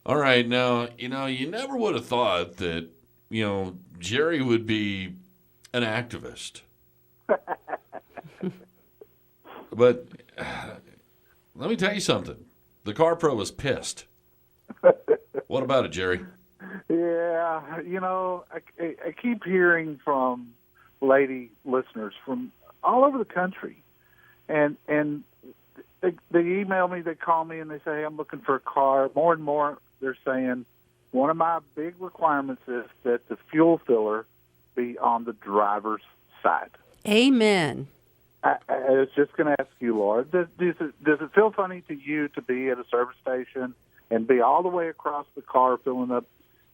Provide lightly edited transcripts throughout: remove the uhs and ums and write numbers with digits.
All right, now, you never would have thought that, Jerry would be an activist. But let me tell you something. The Car Pro was pissed. What about it, Jerry? Yeah, I keep hearing from lady listeners from all over the country, and they email me, they call me, and they say, hey, I'm looking for a car. More and more, they're saying one of my big requirements is that the fuel filler be on the driver's side. Amen. I was just going to ask you, Laura, does it feel funny to you to be at a service station and be all the way across the car filling up?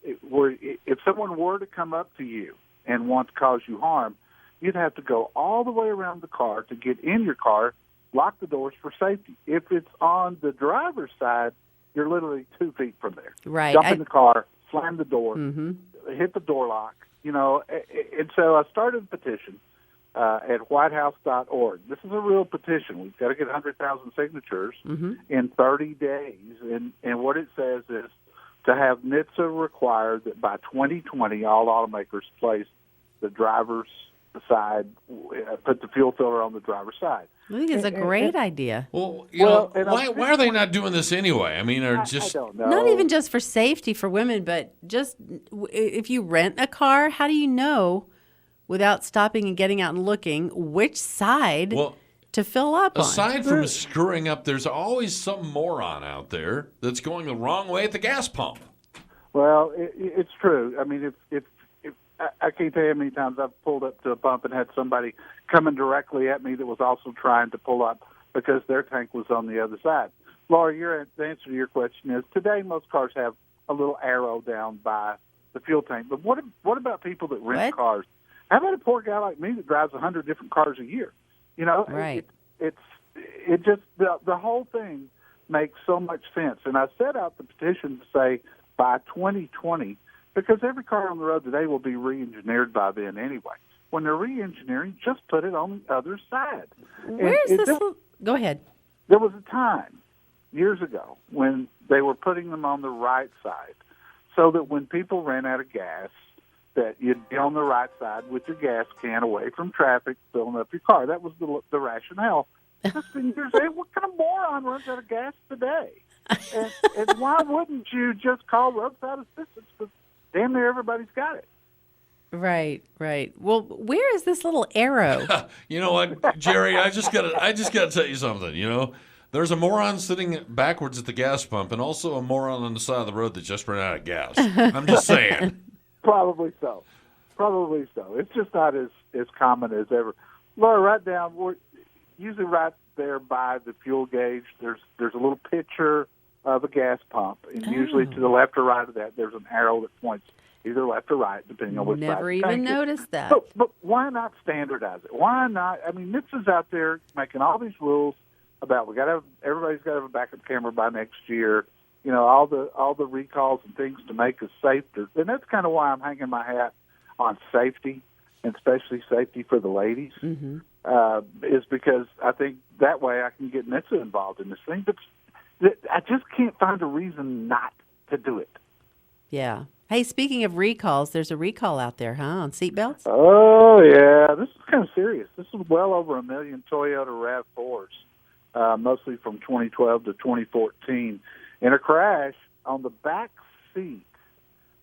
If someone were to come up to you and want to cause you harm, you'd have to go all the way around the car to get in your car, lock the doors for safety. If it's on the driver's side, you're literally 2 feet from there. Right. Jump in the car, slam the door, hit the door lock, And so I started a petition at whitehouse.org. This is a real petition. We've got to get 100,000 signatures in 30 days. And what it says is to have NHTSA require that by 2020, all automakers place the driver's side, put the fuel filler on the driver's side. I think it's a great idea. Well, why are they not doing this anyway? I mean, I don't know. Not even just for safety for women, but just if you rent a car, how do you know without stopping and getting out and looking which side to fill up on? Aside from screwing up, there's always some moron out there that's going the wrong way at the gas pump. Well, it's true. I mean, if I can't tell you how many times I've pulled up to a pump and had somebody coming directly at me that was also trying to pull up because their tank was on the other side. Laura, the answer to your question is today most cars have a little arrow down by the fuel tank. But what about people that rent cars? How about a poor guy like me that drives 100 different cars a year? Right. It just the whole thing makes so much sense. And I set out the petition to say by 2020. Because every car on the road today will be re-engineered by then anyway. When they're re-engineering, just put it on the other side. Where's this? Go ahead. There was a time years ago when they were putting them on the right side so that when people ran out of gas, that you'd be on the right side with your gas can away from traffic, filling up your car. That was the rationale. Just in years, what kind of moron runs out of gas today? And why wouldn't you just call roadside assistance? Because damn near everybody's got it. Right. Well, where is this little arrow? You know what, Jerry? I just gotta tell you something. There's a moron sitting backwards at the gas pump, and also a moron on the side of the road that just ran out of gas. I'm just saying. Probably so. It's just not as common as ever. Laura, right down. We're usually right there by the fuel gauge. There's a little picture of a gas pump, and usually to the left or right of that, there's an arrow that points either left or right, depending on which side. Never even noticed that. But why not standardize it? Why not? I mean, NHTSA's out there making all these rules about everybody's got to have a backup camera by next year. All the recalls and things to make us safer, and that's kind of why I'm hanging my hat on safety, and especially safety for the ladies. Is because I think that way I can get NHTSA involved in this thing, but I just can't find a reason not to do it. Yeah. Hey, speaking of recalls, there's a recall out there, on seatbelts? Oh, yeah. This is kind of serious. This is well over 1 million Toyota RAV4s, mostly from 2012 to 2014. In a crash, on the back seat,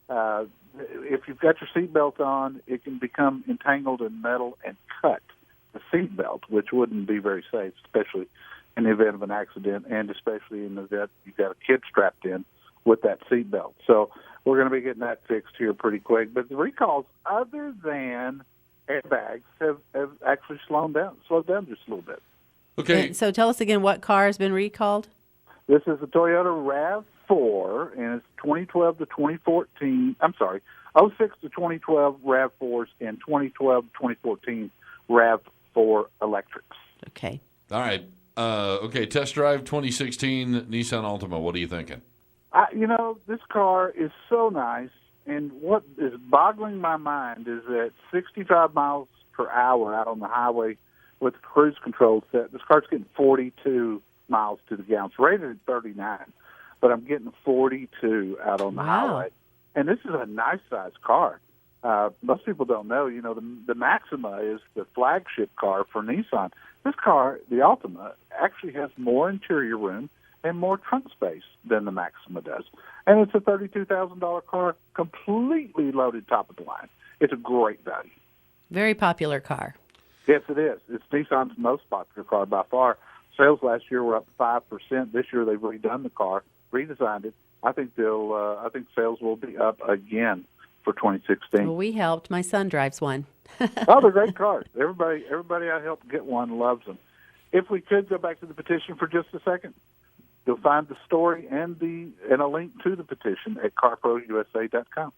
if you've got your seatbelt on, it can become entangled in metal and cut the seatbelt, which wouldn't be very safe, especially in the event of an accident, and especially in the event you've got a kid strapped in with that seatbelt. So we're going to be getting that fixed here pretty quick. But the recalls, other than airbags, have actually slowed down just a little bit. Okay. And so tell us again, what car has been recalled? This is a Toyota RAV4, and it's 2012 to 2014. I'm sorry, 06 to 2012 RAV4s and 2012 to 2014 RAV4 electrics. Okay. All right. Okay, test drive 2016 Nissan Altima. What are you thinking? This car is so nice, and what is boggling my mind is that 65 miles per hour out on the highway with the cruise control set, this car's getting 42 miles to the gallon. It's rated at 39. but I'm getting 42 out on the highway. And this is a nice-sized car. Most people don't know, the Maxima is the flagship car for Nissan. This car, the Altima, actually has more interior room and more trunk space than the Maxima does. And it's a $32,000 car, completely loaded top of the line. It's a great value. Very popular car. Yes, it is. It's Nissan's most popular car by far. Sales last year were up 5%. This year they've redone the car, redesigned it. I think sales will be up again for 2016. Well, we helped. My son drives one. Oh, they're great cars. Everybody I helped get one loves them. If we could go back to the petition for just a second, you'll find the story and a link to the petition at carprousa.com.